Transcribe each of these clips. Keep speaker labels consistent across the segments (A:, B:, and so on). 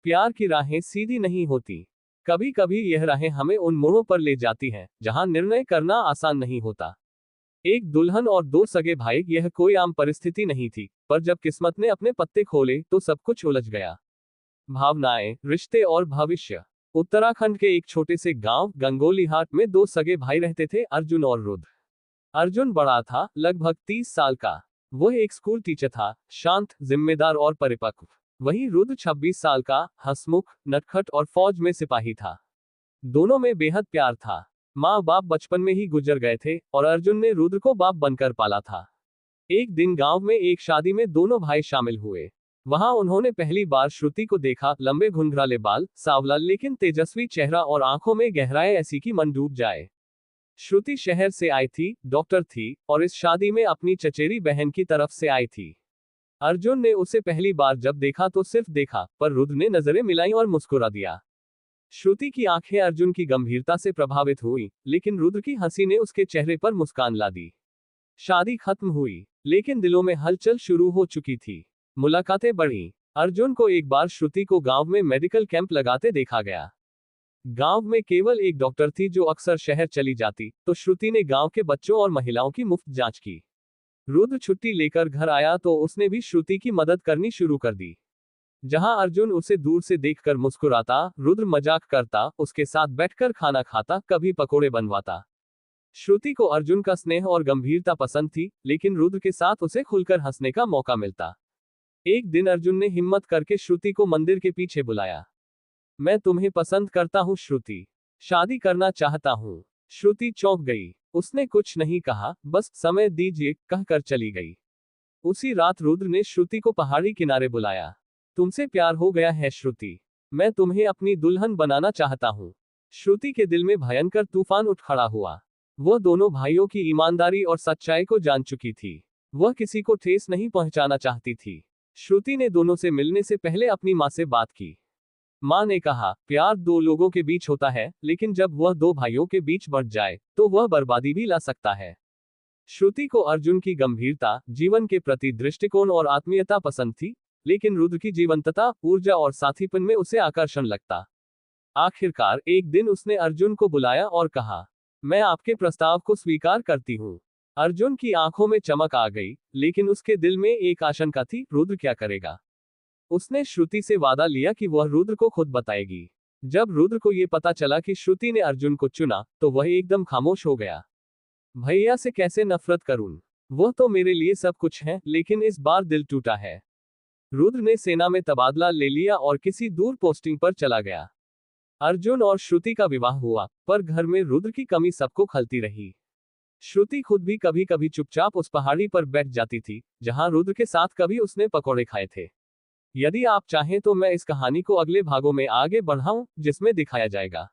A: प्यार की राहें सीधी नहीं होती। कभी कभी यह राहें हमें उन मोड़ों पर ले जाती हैं जहां निर्णय करना आसान नहीं होता। एक दुल्हन और दो सगे भाई, यह कोई आम परिस्थिति नहीं थी, पर जब किस्मत ने अपने पत्ते खोले तो सब कुछ उलझ गया। भावनाएं, रिश्ते और भविष्य। उत्तराखंड के एक छोटे से गांव गंगोलीहाट में दो सगे भाई रहते थे, अर्जुन और रुद्र। अर्जुन बड़ा था, लगभग 30 साल का। वह एक स्कूल टीचर था, शांत, जिम्मेदार और परिपक्व। वहीं रुद्र 26 साल का, हंसमुख, नटखट और फौज में सिपाही था। दोनों में बेहद प्यार था। माँ बाप बचपन में ही गुजर गए थे और अर्जुन ने रुद्र को बाप बनकर पाला था। एक दिन गांव में एक शादी में दोनों भाई शामिल हुए। वहां उन्होंने पहली बार श्रुति को देखा। लंबे घुंघराले बाल, सांवला लेकिन तेजस्वी चेहरा और आंखों में गहराई ऐसी कि मन डूब जाए। श्रुति शहर से आई थी, डॉक्टर थी और इस शादी में अपनी चचेरी बहन की तरफ से आई थी। अर्जुन ने उसे पहली बार जब देखा तो सिर्फ देखा, पर रुद्र ने नजरें मिलाई और मुस्कुरा दिया। श्रुति की आंखें अर्जुन की गंभीरता से प्रभावित हुई, लेकिन रुद्र की हंसी ने उसके चेहरे पर मुस्कान ला दी। शादी खत्म हुई, लेकिन दिलों में हलचल शुरू हो चुकी थी। मुलाकातें बढ़ी। अर्जुन को एक बार श्रुति को गांव में मेडिकल कैंप लगाते देखा गया। गांव में केवल एक डॉक्टर थी जो अक्सर शहर चली जाती, तो श्रुति ने गांव के बच्चों और महिलाओं की मुफ्त जांच की। रुद्र छुट्टी लेकर घर आया तो उसने भी श्रुति की मदद करनी शुरू कर दी। जहां अर्जुन उसे दूर से देखकर मुस्कुराता, रुद्र मजाक करता, उसके साथ बैठकर खाना खाता, कभी पकोड़े बनवाता। श्रुति को अर्जुन का स्नेह और गंभीरता पसंद थी, लेकिन रुद्र के साथ उसे खुलकर हंसने का मौका मिलता। एक दिन अर्जुन ने हिम्मत करके श्रुति को मंदिर के पीछे बुलाया। मैं तुम्हें पसंद करता हूँ श्रुति, शादी करना चाहता हूँ। श्रुति चौंक गई। उसने कुछ नहीं कहा, बस समय दीजिए कहकर चली गई। उसी रात रुद्र ने श्रुति को पहाड़ी किनारे बुलाया। तुमसे प्यार हो गया है श्रुति, मैं तुम्हें अपनी दुल्हन बनाना चाहता हूँ। श्रुति के दिल में भयंकर तूफान उठ खड़ा हुआ। वह दोनों भाइयों की ईमानदारी और सच्चाई को जान चुकी थी। वह किसी को ठेस नहीं पहुंचाना चाहती थी। श्रुति ने दोनों से मिलने से पहले अपनी मां से बात की। मां ने कहा, प्यार दो लोगों के बीच होता है, लेकिन जब वह दो भाइयों के बीच बढ़ जाए तो वह बर्बादी भी ला सकता है। श्रुति को अर्जुन की गंभीरता, जीवन के प्रति दृष्टिकोण और आत्मीयता पसंद थी, लेकिन रुद्र की जीवंतता, ऊर्जा और साथीपन में उसे आकर्षण लगता। आखिरकार एक दिन उसने अर्जुन को बुलाया और कहा, मैं आपके प्रस्ताव को स्वीकार करती हूँ। अर्जुन की आंखों में चमक आ गई, लेकिन उसके दिल में एक आशंका थी, रुद्र क्या करेगा। उसने श्रुति से वादा लिया कि वह रुद्र को खुद बताएगी। जब रुद्र को यह पता चला कि श्रुति ने अर्जुन को चुना, तो वह एकदम खामोश हो गया। भैया से कैसे नफरत करूं, वह तो मेरे लिए सब कुछ है, लेकिन इस बार दिल टूटा है। रुद्र ने सेना में तबादला ले लिया और किसी दूर पोस्टिंग पर चला गया। अर्जुन और श्रुति का विवाह हुआ, पर घर में रुद्र की कमी सबको खलती रही। श्रुति खुद भी कभी कभी चुपचाप उस पहाड़ी पर बैठ जाती थी, जहां रुद्र के साथ कभी उसने पकौड़े खाए थे। यदि आप चाहें तो मैं इस कहानी को अगले भागों में आगे बढ़ाऊं, जिसमें दिखाया जाएगा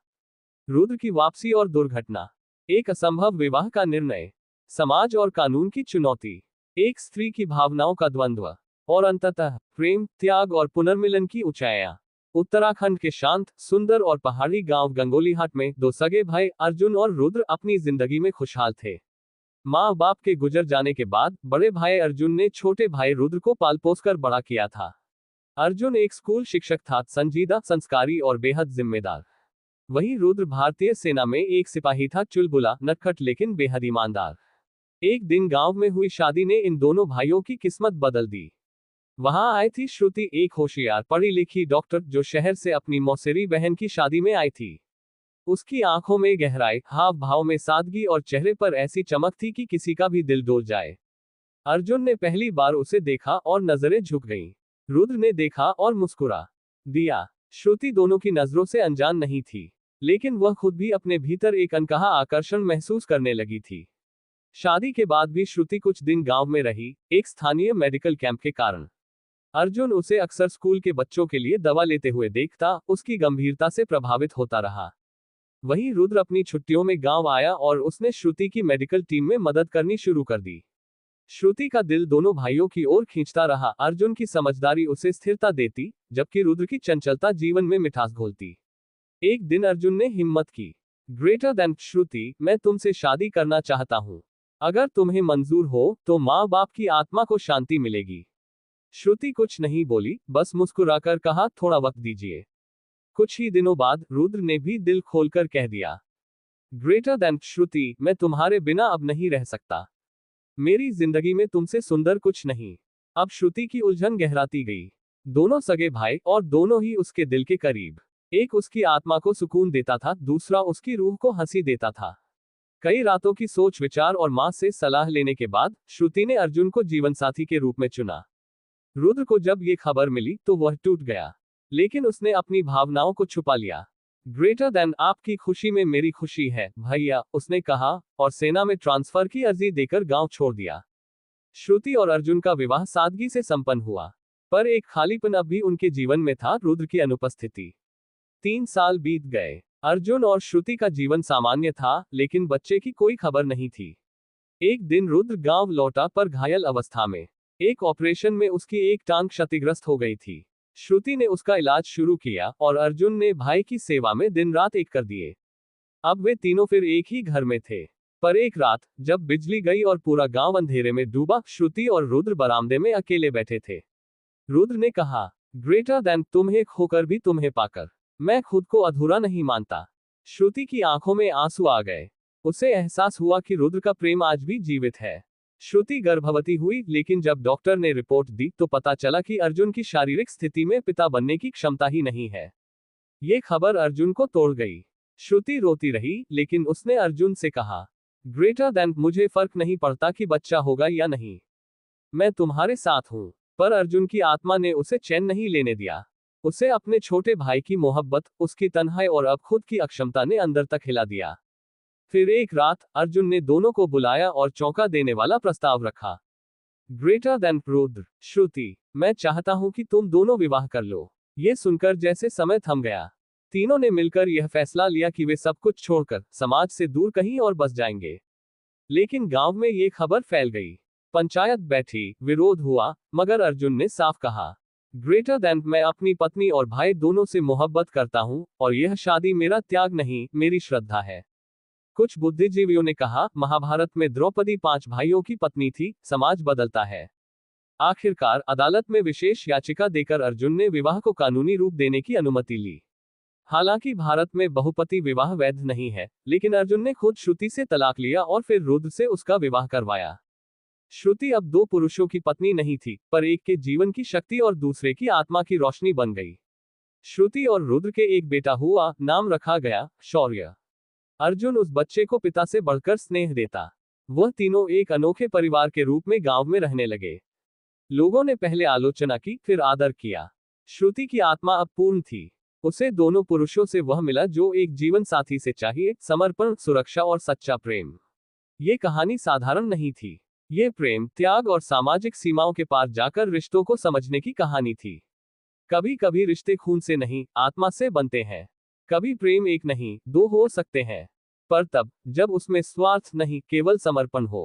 A: रुद्र की वापसी और दुर्घटना, एक असंभव विवाह का निर्णय, समाज और कानून की चुनौती, एक स्त्री की भावनाओं का द्वंद्व, और अंततः प्रेम, त्याग और पुनर्मिलन की ऊंचाइयां। उत्तराखंड के शांत, सुंदर और पहाड़ी गांव गंगोलीहाट में दो सगे भाई अर्जुन और रुद्र अपनी जिंदगी में खुशहाल थे। माँ बाप के गुजर जाने के बाद बड़े भाई अर्जुन ने छोटे भाई रुद्र को पाल पोस कर बड़ा किया था। अर्जुन एक स्कूल शिक्षक था, संजीदा, संस्कारी और बेहद जिम्मेदार। वहीं रुद्र भारतीय सेना में एक सिपाही था, चुलबुला, नटखट लेकिन बेहद ईमानदार। एक दिन गांव में हुई शादी ने इन दोनों भाइयों की किस्मत बदल दी। वहां आई थी श्रुति, एक होशियार पढ़ी लिखी डॉक्टर, जो शहर से अपनी मौसेरी बहन की शादी में आई थी। उसकी आंखों में गहराई, हाव भाव में सादगी और चेहरे पर ऐसी चमक थी कि किसी का भी दिल डोल जाए। अर्जुन ने पहली बार उसे देखा और नजरें झुक गईं। रुद्र ने देखा और मुस्कुरा दिया। श्रुति दोनों की नजरों से अनजान नहीं थी, लेकिन वह खुद भी अपने भीतर एक अनकहा आकर्षण महसूस करने लगी थी। शादी के बाद भी श्रुति कुछ दिन गांव में रही, एक स्थानीय मेडिकल कैंप के कारण। अर्जुन उसे अक्सर स्कूल के बच्चों के लिए दवा लेते हुए देखता, उसकी गंभीरता से प्रभावित होता रहा। वहीं रुद्र अपनी छुट्टियों में गांव आया और उसने श्रुति की मेडिकल टीम में मदद करनी शुरू कर दी। श्रुति का दिल दोनों भाइयों की ओर खींचता रहा। अर्जुन की समझदारी उसे स्थिरता देती, जबकि रुद्र की चंचलता जीवन में मिठास घोलती। एक दिन अर्जुन ने हिम्मत की, ग्रेटर देन श्रुति, मैं तुमसे शादी करना चाहता हूँ। अगर तुम्हें मंजूर हो तो माँ बाप की आत्मा को शांति मिलेगी। श्रुति कुछ नहीं बोली, बस मुस्कुराकर कहा, थोड़ा वक्त दीजिए। कुछ ही दिनों बाद रुद्र ने भी दिल खोलकर कह दिया, ग्रेटर देन श्रुति, मैं तुम्हारे बिना अब नहीं रह सकता। मेरी जिंदगी में तुमसे सुंदर कुछ नहीं। अब श्रुति की उलझन गहराती गई। दोनों सगे भाई और दोनों ही उसके दिल के करीब। एक उसकी आत्मा को सुकून देता था, दूसरा उसकी रूह को हंसी देता था। कई रातों की सोच विचार और मां से सलाह लेने के बाद श्रुति ने अर्जुन को जीवनसाथी के रूप में चुना। रुद्र को जब ये खबर मिली तो वह टूट गया, लेकिन उसने अपनी भावनाओं को छुपा लिया। ग्रेटर देन आपकी खुशी में मेरी खुशी है भैया, उसने कहा, और सेना में ट्रांसफर की अर्जी देकर गांव छोड़ दिया। श्रुति और अर्जुन का विवाह सादगी से संपन्न हुआ, पर एक खालीपन अब भी उनके जीवन में था, रुद्र की अनुपस्थिति। 3 साल बीत गए। अर्जुन और श्रुति का जीवन सामान्य था, लेकिन बच्चे की कोई खबर नहीं थी। एक दिन रुद्र गांव लौटा, पर घायल अवस्था में। एक ऑपरेशन में उसकी एक टांग क्षतिग्रस्त हो गई थी। श्रुति ने उसका इलाज शुरू किया और अर्जुन ने भाई की सेवा में दिन रात एक कर दिए। अब वे तीनों फिर एक ही घर में थे। पर एक रात जब बिजली गई और पूरा गांव अंधेरे में डूबा, श्रुति और रुद्र बरामदे में अकेले बैठे थे। रुद्र ने कहा, ग्रेटर देन तुम्हें खोकर भी तुम्हें पाकर मैं खुद को अधूरा नहीं मानता। श्रुति की आंखों में आंसू आ गए। उसे एहसास हुआ कि रुद्र का प्रेम आज भी जीवित है। श्रुति गर्भवती हुई, लेकिन जब डॉक्टर ने रिपोर्ट दी तो पता चला कि अर्जुन की शारीरिक स्थिति में पिता बनने की क्षमता ही नहीं है। ये खबर अर्जुन को तोड़ गई। श्रुति रोती रही, लेकिन उसने अर्जुन से कहा, ग्रेटर देन मुझे फर्क नहीं पड़ता कि बच्चा होगा या नहीं, मैं तुम्हारे साथ हूं। पर अर्जुन की आत्मा ने उसे चैन नहीं लेने दिया। उसे अपने छोटे भाई की मोहब्बत, उसकी तन्हाई और अब खुद की अक्षमता ने अंदर तक हिला दिया। फिर एक रात अर्जुन ने दोनों को बुलाया और चौंका देने वाला प्रस्ताव रखा। ग्रेटर देन रुद्र, श्रुति, मैं चाहता हूं कि तुम दोनों विवाह कर लो। ये सुनकर जैसे समय थम गया। तीनों ने मिलकर यह फैसला लिया कि वे सब कुछ छोड़कर समाज से दूर कहीं और बस जाएंगे। लेकिन गांव में ये खबर फैल गई। पंचायत बैठी, विरोध हुआ, मगर अर्जुन ने साफ कहा, ग्रेटर देन मैं अपनी पत्नी और भाई दोनों से मोहब्बत करता हूं, और यह शादी मेरा त्याग नहीं, मेरी श्रद्धा है। कुछ बुद्धिजीवियों ने कहा, महाभारत में द्रौपदी 5 भाइयों की पत्नी थी, समाज बदलता है। आखिरकार अदालत में विशेष याचिका देकर अर्जुन ने विवाह को कानूनी रूप देने की अनुमति ली। हालांकि भारत में बहुपति विवाह वैध नहीं है, लेकिन अर्जुन ने खुद श्रुति से तलाक लिया और फिर रुद्र से उसका विवाह करवाया। श्रुति अब 2 पुरुषों की पत्नी नहीं थी, पर एक के जीवन की शक्ति और दूसरे की आत्मा की रोशनी बन गई। श्रुति और रुद्र के एक बेटा हुआ, नाम रखा गया शौर्य। अर्जुन उस बच्चे को पिता से बढ़कर स्नेह देता। वह तीनों एक अनोखे परिवार के रूप में गांव में रहने लगे। लोगों ने पहले आलोचना की, फिर आदर किया। श्रुति की आत्मा अब पूर्ण थी। उसे दोनों पुरुषों से वह मिला जो एक जीवन साथी से चाहिए, समर्पण, सुरक्षा और सच्चा प्रेम। ये कहानी साधारण नहीं थी। ये प्रेम, त्याग और सामाजिक सीमाओं के पार जाकर रिश्तों को समझने की कहानी थी। कभी कभी रिश्ते खून से नहीं, आत्मा से बनते हैं। कभी प्रेम एक नहीं, 2 हो सकते हैं, पर तब जब उसमें स्वार्थ नहीं, केवल समर्पण हो।